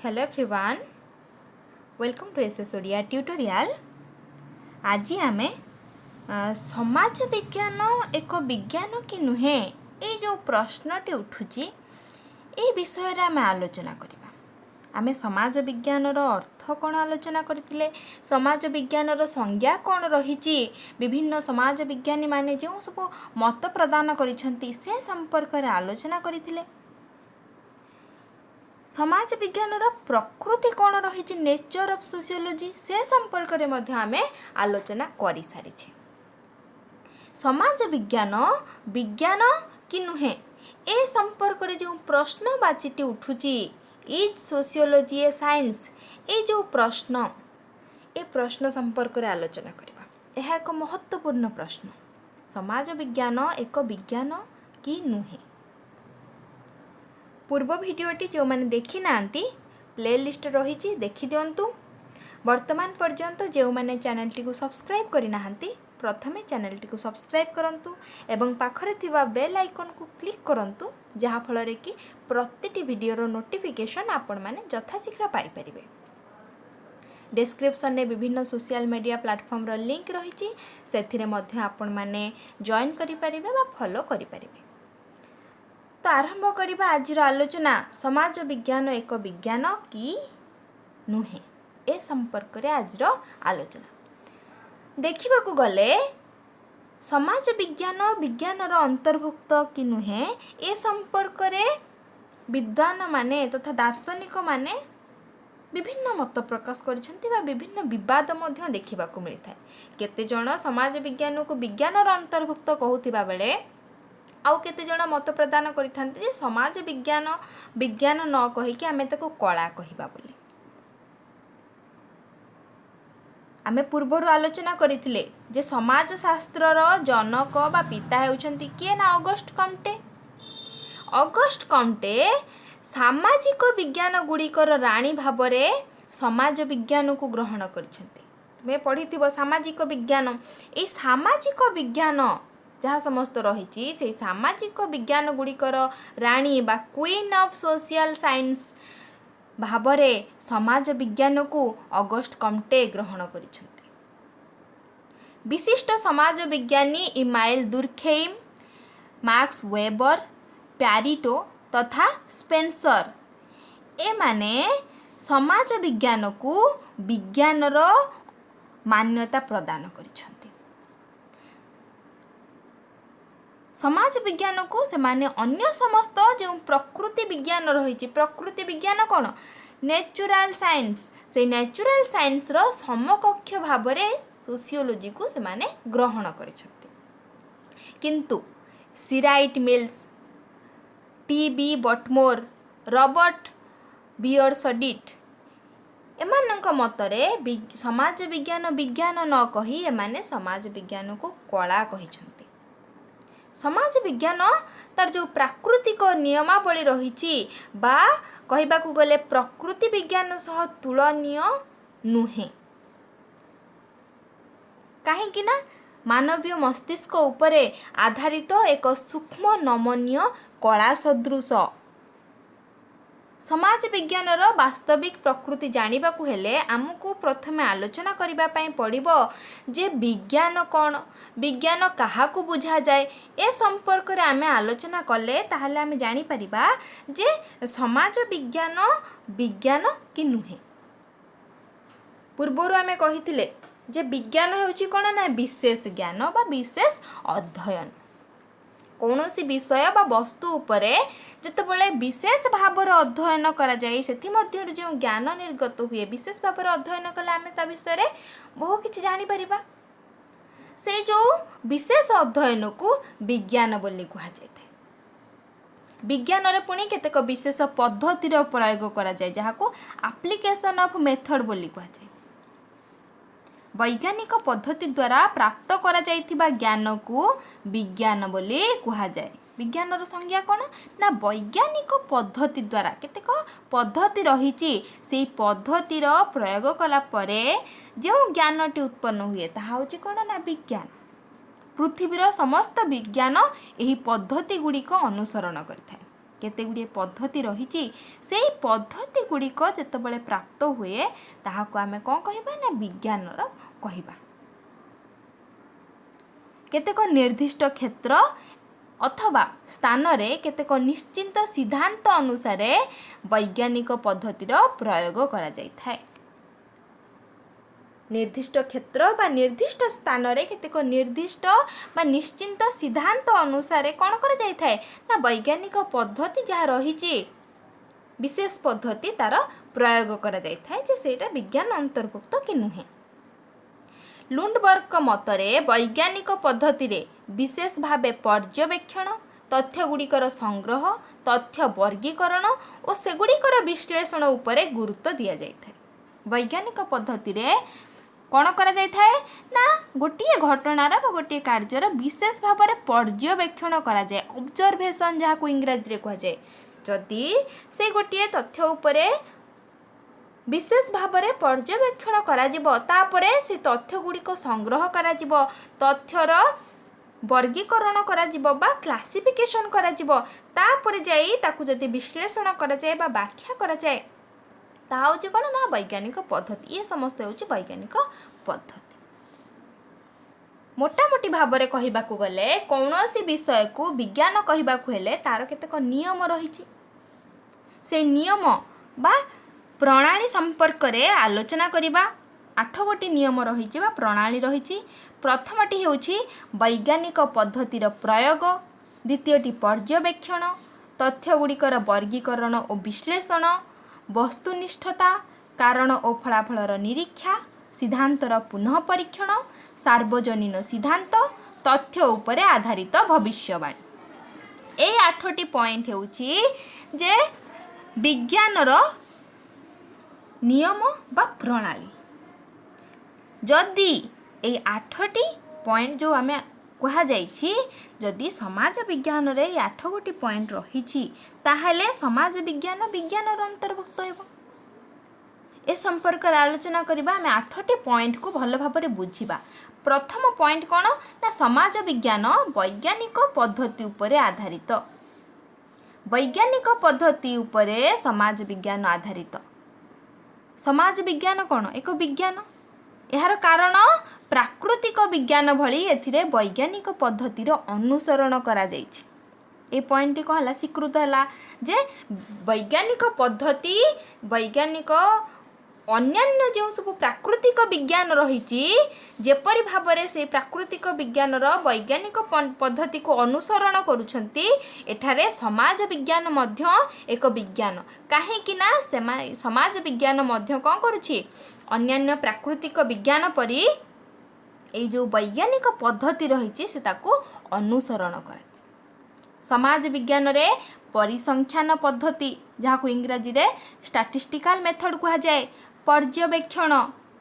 Hello everyone, welcome to SS Odia tutorial. आज आम समाज विज्ञान एक विज्ञान कि नुहे ये जो प्रश्नटी उठुची ये विषय रे आम आलोचना करबा। आम समाज विज्ञान अर्थ कौन आलोचना करथिले, समाज विज्ञान संज्ञा कौन रही, विभिन्न समाज विज्ञानी माने जो सब मत प्रदान करिसेंती से संपर्क रे आलोचना करथिले। समाज विज्ञान प्रकृति कौन रही, नेचर ऑफ सोशियोलॉजी से संपर्क में मध्य आमे आलोचना करि सारिछे। समाज विज्ञान विज्ञान कि नुहे ए संपर्क में जो प्रश्नवाची उठुची, इज सोशियोलॉजी ए साइंस, ये जो प्रश्न ए प्रश्न संपर्क में आलोचना करबा। यह एक महत्वपूर्ण प्रश्न। समाज विज्ञान एक विज्ञान कि नुहे। पूर्व भिडियोटी जो मैंने देखी नांती प्लेलिस्ट रही देखी दिंतु। वर्तमान पर्यंत जो मैंने चैनलटी को सब्सक्राइब करना प्रथमे चैनलटी को सब्सक्राइब करंतु एवं पाखरे थिबा बेल आइकन को क्लिक करंतु, जहाँ फल कि प्रत्येक वीडियोर नोटिफिकेशन आपण माने यथाशीघ्र पाई परिबे। डिस्क्रिप्शन में विभिन्न सोशल मीडिया प्लेटफॉर्म रो लिंक रही, सेथिरे मध्य आपण माने जॉइन करि परिबे बा फॉलो करि परिबे। तो आरंभ करिबा आज आलोचना। समाज विज्ञान एक विज्ञान कि नुहे ए संपर्क रे आज आलोचना। देखिबा को गले समाज विज्ञान विज्ञान अंतर्भुक्त कि नुहे ए संपर्क रे विद्वान माने तथा दार्शनिक माने विभिन्न मत प्रकाश करिसेंती बा विभिन्न विवाद मध्य देखिबा को मिलता है। केते जण समाज विज्ञान को विज्ञान अंतर्भुक्त कहूथिबा बेले आउ केते जण मत प्रदान करिथांती जे समाज विज्ञान विज्ञान न कहिके आमे ताको कला कहिबा बोली। आमे पूर्वरु आलोचना करिथिले जे समाज शास्त्रर जनक बा पिता हेउचंती किए ना ऑगस्ट कॉम्टे। ऑगस्ट कॉम्टे सामाजिक विज्ञान गुड़िकर राणी भाबरे समाज विज्ञान को ग्रहण करिसेंती। तुमे पढ़िथिबो सामाजिक विज्ञान। ए सामाजिक विज्ञान जहाँ समस्त रही से सामाजिक विज्ञान गुड़िकर राणी बा queen of social science Bhavre समाज विज्ञान को ऑगस्ट कॉम्टे ग्रहण करिसेंती। विशिष्ट समाज विज्ञानी इमाइल दुर्खेइम, मार्क्स वेबर, प्यारिटो तथा स्पेंसर ए माने समाज विज्ञान को विज्ञानर मान्यता प्रदान करिसेंती। समाज विज्ञान को से माने अन्य समस्त जो प्रकृति विज्ञान रही, प्रकृति विज्ञान कौन नेचुरल साइंस, से नेचुरल साइंस रो समकक्ष भावरे सोशियोलॉजी को से माने ग्रहण करिसेंती। किंतु सिराइट मिल्स, टी.बी. बटमोर, रॉबर्ट बियर्सडिट एमानक मतरे समाज विज्ञान विज्ञान न कही एमाने समाज विज्ञान को कला कहिसेंती। समाज विज्ञान तार जो प्राकृतिक नियमावली रही बा कहिबाकू गले प्रकृति विज्ञान सह तुलनीय नुहे। काहेकि ना मानवीय मस्तिष्क उपरे आधारित एक सूक्ष्म नमनीय कला सदृश समाज विज्ञान वास्तविक प्रकृति जानिबाकू हेले आमको प्रथमे आलोचना करिबा पई पड़िबो जे विज्ञान कौन, विज्ञान काहाकू बुझा जाए ए संपर्क रे आमे आलोचना कले ताहले आमे जानि परिबा जे समाज विज्ञान विज्ञान कि नुहे। पूर्वरु आमे कहिथिले जे विज्ञान हेउची कोन ना विशेष ज्ञान बा विशेष अध्ययन। कौनसी विषय बा वस्तु उपरे जितेबाला विशेष भाव अध्ययन करा जाए से जो ज्ञान निर्गत हुए विशेष भाव अध्ययन कले आम ता विषय बहु किछि जानि परिबा। से जो विशेष अध्ययन को विज्ञान बोली कहा जाए। विज्ञान रे पुणी केतेक विशेष पद्धतिर प्रयोग करा जाए जहाँ को एप्लिकेशन ऑफ मेथड बोली कहा जाए। वैज्ञानिक पद्धति द्वारा प्राप्त करा जाइथिबा ज्ञान को विज्ञान बोली कहा जाए। विज्ञान संज्ञा कौन ना वैज्ञानिक पद्धति द्वारा केतेक पद्धति रही से पद्धतिर प्रयोग कला परे जो ज्ञानटी उत्पन्न हुए ताहा होची कौन ना विज्ञान। पृथ्वीर समस्त विज्ञान यही पद्धति गुड़िक अनुसरण करथाय। केते गुड़िए पद्धति रही से पद्धति गुड़िक जितेबाला प्राप्त हुए ताहाको आमे कौन कहबा ना विज्ञानर कहबा। केतेक निर्दिष्ट क्षेत्र अथवा स्थान रे केतेक निश्चित सिद्धांत अनुसार वैज्ञानिक पद्धतिर प्रयोग करा जायथाय। निर्दिष्ट क्षेत्र बा निर्दिष्ट स्थान रे केतेक निर्दिष्ट बा निश्चित सिद्धांत अनुसार कौन करा जायथाय ना वैज्ञानिक पद्धति जहाँ रही विशेष पद्धति तार प्रयोग करा जायथाय जे सेटा विज्ञान अंतर्भुक्त कि नुहे। लुंडबर्ग मतरे वैज्ञानिक पद्धति रे विशेष भावे पर्यवेक्षण तथ्य गुड़िकर संग्रह तथ्य वर्गीकरण और सेगुड़िकर विश्लेषण उपरे गुरुत्व दिया जायथाय। वैज्ञानिक पद्धति रे कौन करा जायथाय ना गोटे घटनार बा गोटे कार्यर विशेष भाव में पर्यवेक्षण करा जाए ऑब्जर्वेशन जहाँ को इंग्राजी रे कहा जाए। जदि से गोटे तथ्य उपरे विशेष भाव में पर्यवेक्षण करा जिवो तापरे से तथ्य गुड़िक संग्रह करा जिवो तथ्यर वर्गीकरण करा जिवो बा क्लासिफिकेशन करा जिवो तापरे जाई ताकू जदि विश्लेषण करा जाए बा व्याख्या करा जाए ता होची कोन ना वैज्ञानिक पद्धति। ये समस्त होची वैज्ञानिक पद्धति। मोटामोटी भाव में कहबाकू गले कौनसी विषय को विज्ञान कहबाकू हेले तार केतेक नियम रहिछि से नियम बा प्रणाली संपर्क रे आलोचना करिबा। 8 गोटी नियम रहिछि बा प्रणाली रहिछि। प्रथमटी होछि वैज्ञानिक पद्धतिर प्रयोग, द्वितीयटी पर्यवेक्षण, तथ्य गुड़िकर वर्गीकरण और विश्लेषण, वस्तुनिष्ठता, कारण और फलाफलर निरीक्षा, सिद्धांतर पुनः परीक्षण, सार्वजनीन सिद्धांत, तथ्य उपरे आधारित भविष्यवाणी। ए 8टी पॉइंट होछि जे विज्ञानर नियम बा प्रणाली। जदि ए 8टी पॉइंट जो आमे कहा जाइछि जदि समाज विज्ञान रे 8 गोटी पॉइंट रहिछि ताहले समाज विज्ञान विज्ञानर अंतर्भुक्त हेबो। ए संपर्क आलोचना करिबा आमे 8टी पॉइंट को भल भाबरे बुझिबा। प्रथम पॉइंट कोन ना समाज विज्ञान वैज्ञानिक पद्धति उपरे आधारित। वैज्ञानिक पद्धति उपरे समाज विज्ञान आधारित। समाज विज्ञान कौन एक विज्ञान यार कारण प्राकृतिक विज्ञान भली एथिरे वैज्ञानिक पद्धतिर अनुसरण करा जाइछि। ए पॉइंट को हला स्वीकृत हला जे वैज्ञानिक पद्धति वैज्ञानिक अन्यान्य जो सब प्राकृतिक विज्ञान रहिछि जेपरि भाबरे से प्राकृतिक विज्ञानर वैज्ञानिक पद्धति को अनुसरण करुछंती एठारे समाज विज्ञान मध्य एक विज्ञान काहेकि ना समाज विज्ञान मध्य कौन करुछि अन्यान्य प्राकृतिक विज्ञान परि ए जो वैज्ञानिक पद्धति रहिछि से ताको अनुसरण करे। समाज विज्ञान रे परिसंख्यान पद्धति जहाँ को इंग्राजी रे स्टैटिस्टिकल मेथड कहा जाए, पर्यवेक्षण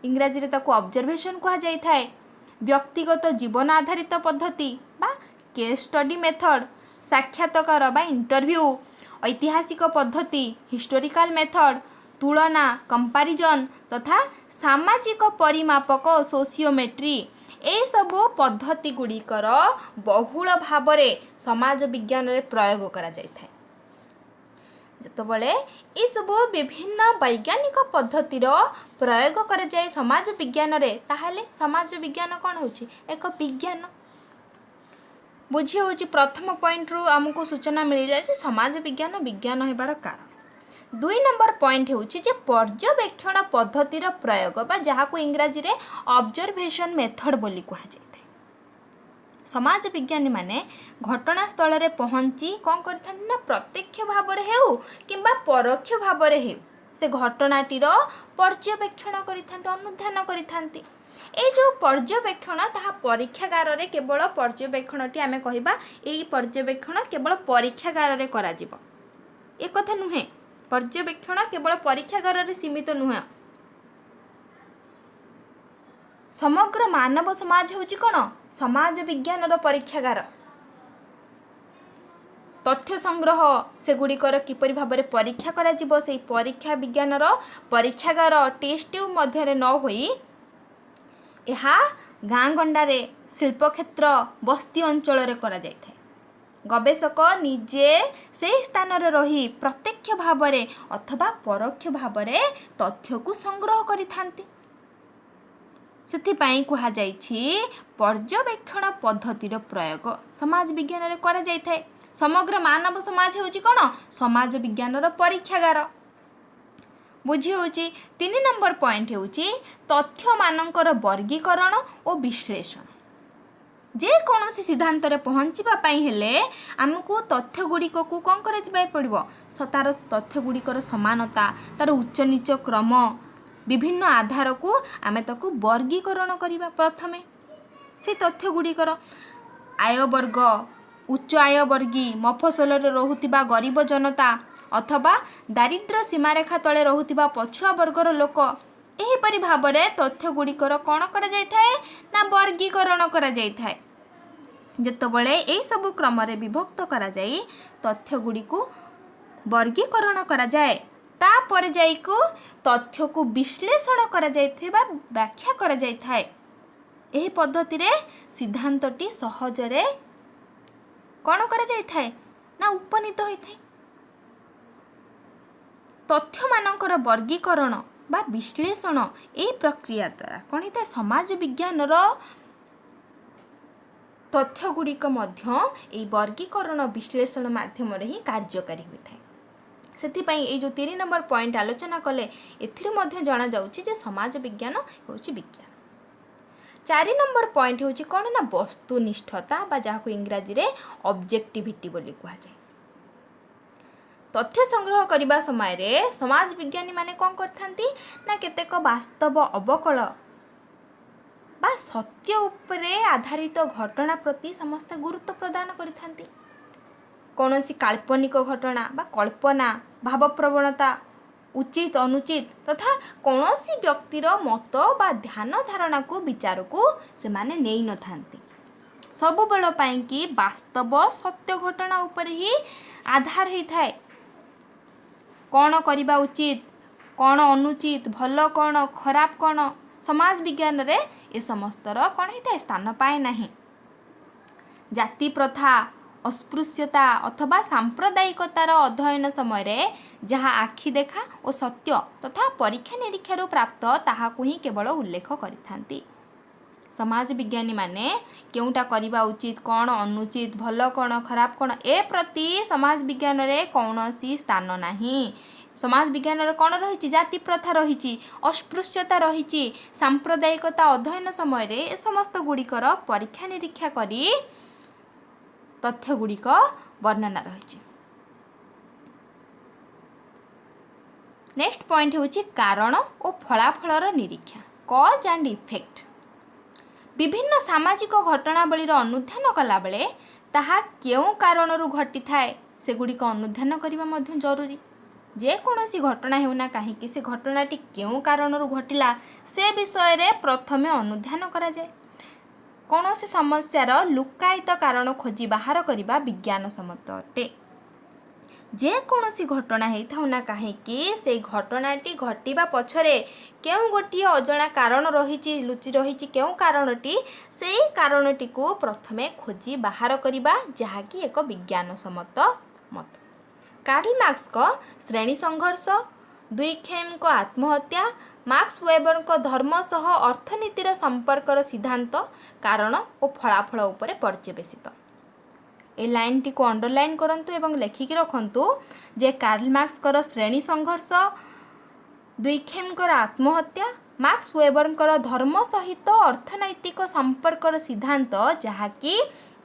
इंग्राजी रे ताको ऑब्जर्वेशन कहा जाय थाए, व्यक्तिगत जीवन आधारित पद्धति बा केस स्टडी मेथड, साक्षात्कार बा इंटरव्यू, ऐतिहासिक पद्धति हिस्टोरिकल मेथड, तुलना कंपैरिजन तथा सामाजिक परिमापक सोशियोमेट्री ए सबु पद्धति गुड़िकर बहुल भाव समाज विज्ञान रे प्रयोग करा जाय थाए। जतबले ए सबु विभिन्न वैज्ञानिक पद्धतिर प्रयोग करा जाय समाज विज्ञान रे ताहले समाज विज्ञान कौन होची एक विज्ञान बुझी होची। प्रथम पॉइंट रु हमको सूचना मिल जाए समाज विज्ञान विज्ञान हेबार कारण। 2 नंबर पॉइंट होची जे पर्यवेक्षण पद्धतिर प्रयोग बा जहाँ को इंग्राजी रे ऑब्जर्वेशन मेथड बोली कहा जाए। समाज विज्ञानी माने घटनास्थल रे पहुँची कौन करथांती ना प्रत्यक्ष भाव रे हेउ किंबा परोक्ष भाव रे हेउ से घटनाटीर पर्यवेक्षण करिथांती अनुध्यान करिथांती। ए जो पर्यवेक्षण ताहा परीक्षागार रे केवल पर्यवेक्षणटी आमे कहिबा एई पर्यवेक्षण केवल परीक्षागार रे करा जिवो ए कथा नुहे। पर्यवेक्षण केवल परीक्षागार रे सीमित नुहे। समग्र मानव समाज होची कोन समाज विज्ञान परीक्षागार। तथ्य संग्रह से गुड़िकर किपरि भाबरे परीक्षा करा जिवो से परीक्षा विज्ञानर परीक्षागार टेस्ट ट्यूब मध्य न होई एहा गाँ गंडारे शिल्प क्षेत्र बस्ती अंचल रे करा जाय थाए। गवेषक निजे से स्थान रे रही प्रत्यक्ष भाव अथवा परोक्ष भाव तथ्य को संग्रह करिथांती। सेथिपाई कुहा जाइछि पर्यवेक्षण पद्धतिर प्रयोग समाज विज्ञान रे करा जाइथाय। समग्र मानव समाज होउछि कोन समाज विज्ञान रो परीक्षागार बुझी होउछि। 3 नंबर पॉइंट होउछि तथ्य मानकर वर्गीकरण और विश्लेषण। जे कौनसी सिद्धांत रे पहुँचवा पाई हेले आमको तथ्य गुड़िक को कौन कर पड़ो तार तथ्य गुड़िकर समानता तार उच्च नीच क्रम विभिन्न आधार को आमे ताकू वर्गीकरण करिबा। प्रथमे से तथ्य गुड़िकर आय वर्ग उच्च आय वर्गी मफसल रे रहुतिबा गरीब जनता अथवा दारिद्र्य सीमारेखा तले रहुतिबा पछुआ वर्गर लोक एहीपरि भावरे तथ्य गुड़िकर कौन करा जाइथाय ना वर्गीकरण करा जाइथाय। जेतबळे एई सब क्रम रे विभक्त करा जाई तथ्य गुड़िको वर्गीकरण करा जाए तापर जाइकु तथ्य को विश्लेषण करा जाइथिबा व्याख्या करा जाइथाय। एही पद्धति रे सिद्धांतटी सहजरे कौन करा जाइथाय ना उपनीत होइथाय। तथ्य मानकर वर्गीकरण बा विश्लेषण ए प्रक्रिया द्वारा कौन होता है समाज विज्ञान रो तथ्य गुड़िक मध्य ए वर्गीकरण विश्लेषण माध्यम रे ही कार्यकारी होता है। सेथिपाई ए जो 3 नंबर पॉइंट आलोचना कले एथिरे मध्य जाना जाउछि जे समाज विज्ञान होउछि विज्ञान। 4 नंबर पॉइंट होउछि कोन ना वस्तुनिष्ठता बा जाहाको इंग्रजी रे ऑब्जेक्टिविटी बोली कुहा जाय। तथ्य संग्रह करने समय रे समाज विज्ञानी माने कौन करथांती ना केतेक वास्तव अवकल बा सत्य उपरे आधारित घटना प्रति समस्त गुरुत्व प्रदान करिथांती। कौनसी काल्पनिक घटना बा कल्पना भाव प्रवणता उचित अनुचित तथा कौनसी व्यक्तिर मत बा ध्यान धारणा को विचार को से माने नेई न थांती। सब बेल पाई कि वास्तव सत्य घटना उपरे ही आधार ही थाए। कौन करवा उचित कौन अनुचित भल कौन खराब कौन समाज विज्ञान रे ए समस्तर कौन होता है स्थान पाए नहीं। जाति प्रथा अस्पृश्यता अथवा सांप्रदायिकतार अध्ययन समय रे जहाँ आखि देखा और सत्य तथा परीक्षा निरीक्षार प्राप्त ताहाकु ही केवल उल्लेख करिथांती। समाज विज्ञानी माने केउटा करवा उचित कौन अनुचित भल कौन खराब कौन ए प्रति समाज विज्ञान रे कौनसी स्थान नहीं। समाज विज्ञान रे कौन रही जाति प्रथा रही अस्पृश्यता रही सांप्रदायिकता अध्ययन समय रे ए समस्त गुड़िकर परीक्षा निरीक्षा करी तथ्य गुड़िक वर्णना रही। नेक्स्ट पॉइंट होची कारण और फलाफलर निरीक्षा कॉज एंड इफेक्ट। विभिन्न सामाजिक घटनावलीर अनुध्यान कला बेले ताहा केउं कारणरू घटी थाए सेगुड़िक अनुध्यान करबा मध्य जरूरी। जे कौनसी घटना हेउना काहेकि से घटनाटी केउं कारणरू घटिला से विषय रे प्रथमे अनुध्यान करा जाए। कौनसी समस्यार लुकायित कारण खोजी बाहर करबा विज्ञान सम्मत अटे। जे कौनसी घटना हेइथाउ ना काहेकि से घटनाटी घटिबा पछरे केउं गोटिए अजଣା कारण रहिछि लुचि रहिछि केउं कारणटी सेई कारणटी को प्रथमे खोजी बाहर करबा जहाँकि एक विज्ञान सम्मत मत। कार्ल मार्क्स को श्रेणी संघर्ष दुईखेम को आत्महत्या मार्क्स वेबर को धर्म सह अर्थनीतिर संपर्कर सिद्धांत कारण और फलाफल उपरे पर्यवेसित। ए लाइन टी को अंडरलाइन करंतु एवं लेखिक रखंतु जे कार्ल मार्क्स कर श्रेणी संघर्ष दुईखेम कर आत्महत्या मार्क्स वेबर कर धर्म सहित अर्थनैतिक संपर्कर सिद्धांत जहाँकि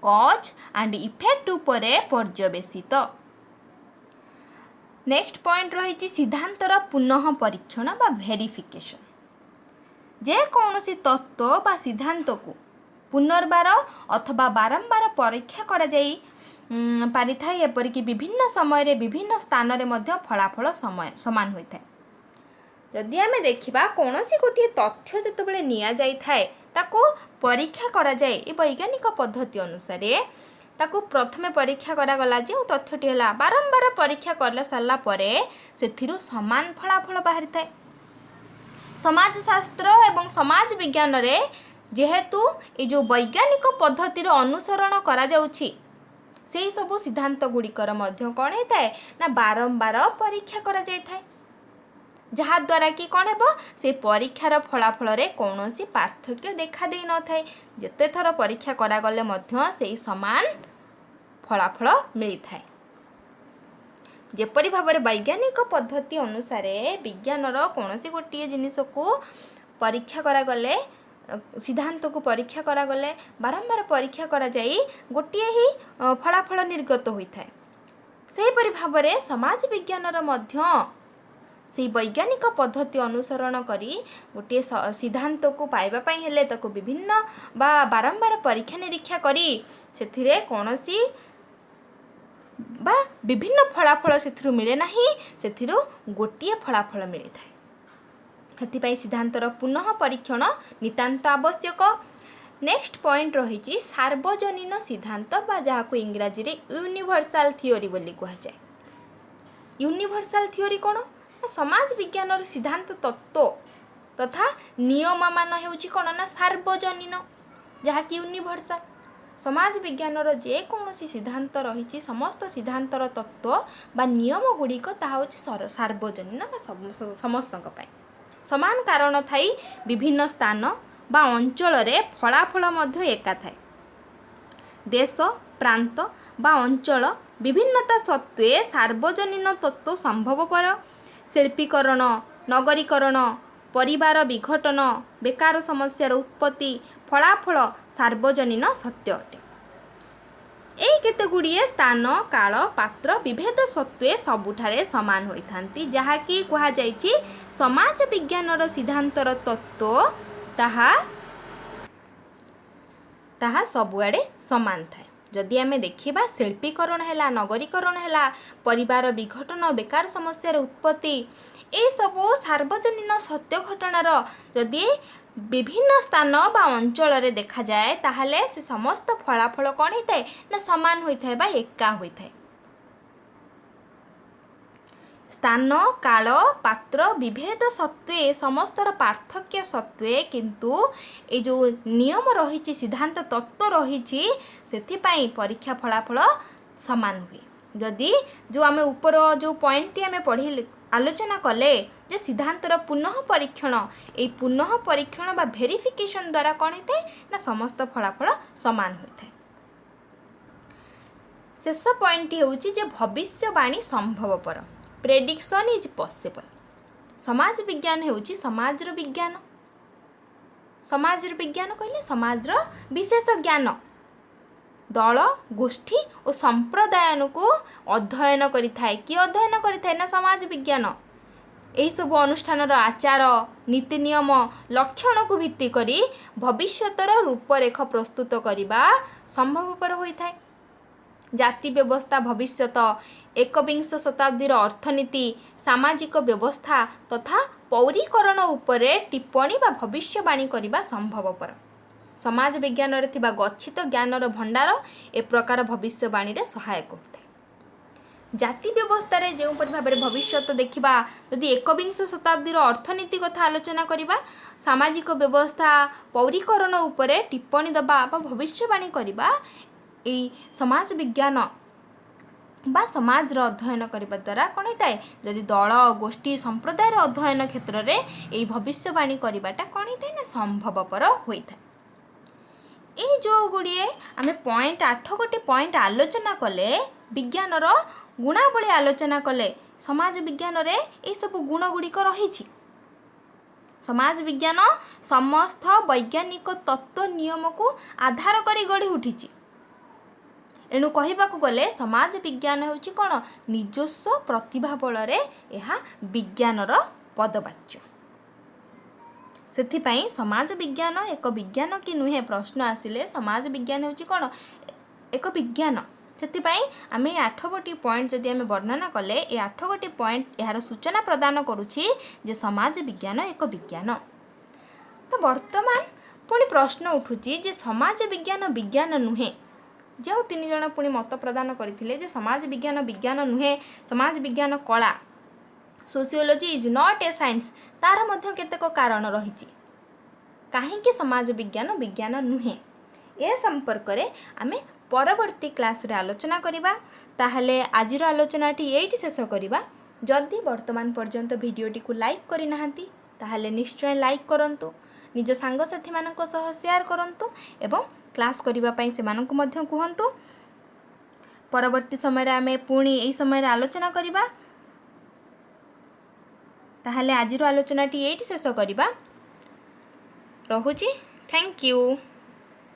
कॉज एंड इफेक्ट उपरे पर्यवेसित। नेक्स्ट पॉइंट रही सिद्धांतर पुनः परीक्षण बा वेरिफिकेशन। जे कौनसी तत्व बा सिद्धांत को पुनर्बार अथवा बारंबार परीक्षा करा जाई पारि थाए एपरिक विभिन्न समय रे विभिन्न स्थान रे मध्य फलाफल समय समान होता है। यदि आमे देखिबा कौनसी गोटे तथ्य जेतेबेले निया जाई थाए ताको परीक्षा करा जाए ए वैज्ञानिक पद्धति अनुसार ताकू प्रथमे परीक्षा करा गला जे तथ्यटी हला बारंबार परीक्षा करला सारला परे सेथिरु समान फलाफल बाहरी थाए। समाजशास्त्र एवं समाज विज्ञान रे जेहेतु ए जो वैज्ञानिक पद्धतिर अनुसरण करा जाउछि सेही सबु सिद्धांत गुड़िकर मध्य कौन होता है ना बारंबार परीक्षा करा जाय थाए जहाद्वारा कि कौन हे से परीक्षार फलाफल कौन सी पार्थक्य देखा दे न थाए जेते थर परीक्षा करागले मध्य सेही समान फलाफल मिली थाए जेपरि भाव वैज्ञानिक पद्धति अनुसार विज्ञानर कौन सी गोटे जिनिस को परीक्षा करागले सिद्धांत को परीक्षा करागले बारंबार परीक्षा करा जाई गोटे ही फलाफल निर्गत होता है सेहीपरि भाव समाज विज्ञानर मध्य से वैज्ञानिक पद्धति अनुसरण करी गोटे सिद्धांत को पाइबा हेले ताको विभिन्न बा बारंबार परीक्षा निरीक्षा करी सेथिरे कौनसी बा विभिन्न फलाफल से मिले नहीं से गोटे फलाफल मिली थाए हेतिपाई सिद्धांतर पुनः परीक्षण नितांत आवश्यक। नेक्स्ट पॉइंट रही सार्वजनीन सिद्धांत बा जहाँ इंग्राजी रे यूनिवर्सल थियोरी बोली कह जाए। यूनिवर्सल थियोरी कौन समाज विज्ञान सिद्धांत तत्व तथा नियम मान होउची कौन ना सार्वजनीन जहाँकि यूनिवर्सल समाज विज्ञानर जेकोसी सिद्धांत रही समस्त सिद्धांतर तत्व बा नियम गुड़िक ताहा सार्वजनीन समस्त समान कारण थाई विभिन्न स्थान बा अंचल रे फलाफल मध्य एका थाए देश प्रांत बा अंचल विभिन्नता सत्वे सार्वजनीन तत्व संभवपर शिल्पीकरण नगरीकरण परिवार विघटन बेकार समस्यार उत्पत्ति फलाफल सार्वजनीन सत्य अटे। एई केते गुड़िए स्थान काल पात्र विभेद सत्वे सबुठारे समान होइथांती जहाँकि कहा जाइछि समाज विज्ञानर सिद्धांतर तत्व ताहा सबुआड़े समान थाए। जदि आमे देखिबा शिल्पीकरण हैला नगरीकरण हैला परिवार विघटन बेकार समस्यार उत्पत्ति ए सबु सार्वजनीन सत्य घटनार जदि विभिन्न स्थान बा अंचल रे देखा जाए ताहले से समस्त फलाफल कौन होता है ना समान होता है बा एका होता है। स्थान काल पात्र विभेद सत्वे समस्तर पार्थक्य सत्वे किंतु ए जो नियम रही सिद्धांत तत्व रही से परीक्षा फलाफल समान हुए। जदि जो आम ऊपर जो पॉइंट आम पढ़ी आलोचना कले जे सिद्धांतर पुनः परीक्षण ए पुनः परीक्षण बा भेरिफिकेशन द्वारा कौन होता है ना समस्त फलाफल समान होता है। शेष पॉइंट होउची जे भविष्यवाणी संभवपर प्रेडिक्शन इज पॉसिबल। समाज विज्ञान होउची समाजर विज्ञान कहले समाजर विशेष ज्ञान दल गोष्ठी और संप्रदाय को अध्ययन करिथाए कि अध्ययन करिथाए ना समाज विज्ञान एही सब अनुष्ठान आचार नीति नियम लक्षण को भित्ति करी भविष्यतर रूपरेख प्रस्तुत करिबा संभवपर होइथाए। जाति व्यवस्था भविष्यत एकविंश शताब्दीर अर्थनीति सामाजिक व्यवस्था तथा पौरीकरण उपरे टिप्पणी बा भविष्यवाणी करिबा संभवपर। समाज विज्ञान रे थिबा गच्छित ज्ञानर भंडार ए प्रकार भविष्यवाणी रे सहायक होता है। जाति व्यवस्था रे जो भाव में भविष्यत देखा यदि एकविंश शताब्दीर अर्थनीति कथा आलोचना करवा सामाजिक व्यवस्था पौरीकरण उपरे टिप्पणी दबा बा भविष्यवाणी करवा ए समाज विज्ञान बा समाज अध्ययन करने द्वारा कौन होता है जदि दल गोष्ठी संप्रदाय अध्ययन क्षेत्र में यही भविष्यवाणी करवाटा कौन होता है ना संभवपर होता है। ये जो गुड़िए आम पॉइंट 8 गोटे पॉइंट आलोचना कले विज्ञानर गुणावली आलोचना कले समाज विज्ञान रे ये सब गुण गुड़िक रही। समाज विज्ञान समस्त वैज्ञानिक तत्व नियम को आधार करी गढ़ी उठी। एणु कहवाक गले समाज विज्ञान होची कौन निजस्व प्रतिभा बल यह विज्ञानर पदवाच्य। से समाज विज्ञान एक विज्ञान कि नुहे प्रश्न आसिले समाज विज्ञान होची कौन एक विज्ञान। से आम 8 गोटी पॉइंट जदि आम वर्णना कले ये 8 गोटी पॉइंट यार सूचना प्रदान करुछि जे समाज विज्ञान एक विज्ञान। तो वर्तमान पुणी प्रश्न उठुची जे समाज विज्ञान विज्ञान नुहे जो 3 जन पुणी मत प्रदान करथिले जे समाज विज्ञान विज्ञान नुहे समाज विज्ञान कला sociology is not a science तार मध्य केतेक कारण रही कहीं समाज विज्ञान विज्ञान नुहे ए संपर्क रे आमे परवर्ती क्लास रे आलोचना करिबा। ताहले आजिर आलोचनाटी एइटी शेष करिबा। जदि वर्तमान पर्यंत भिडियोटी को लाइक करि नाहंती ताहले निश्चय लाइक करंतु, निज सांगसाथी मानक सह शेयर करंतु एवं क्लास करिबा पई सेमानकु मध्य कुहंतु। परवर्ती समय रे आमे पुणी एई समय रे आलोचना करिबा। ताहले आजिर आलोचनाटी एइटी शेष करिबा। रहुची। Thank you.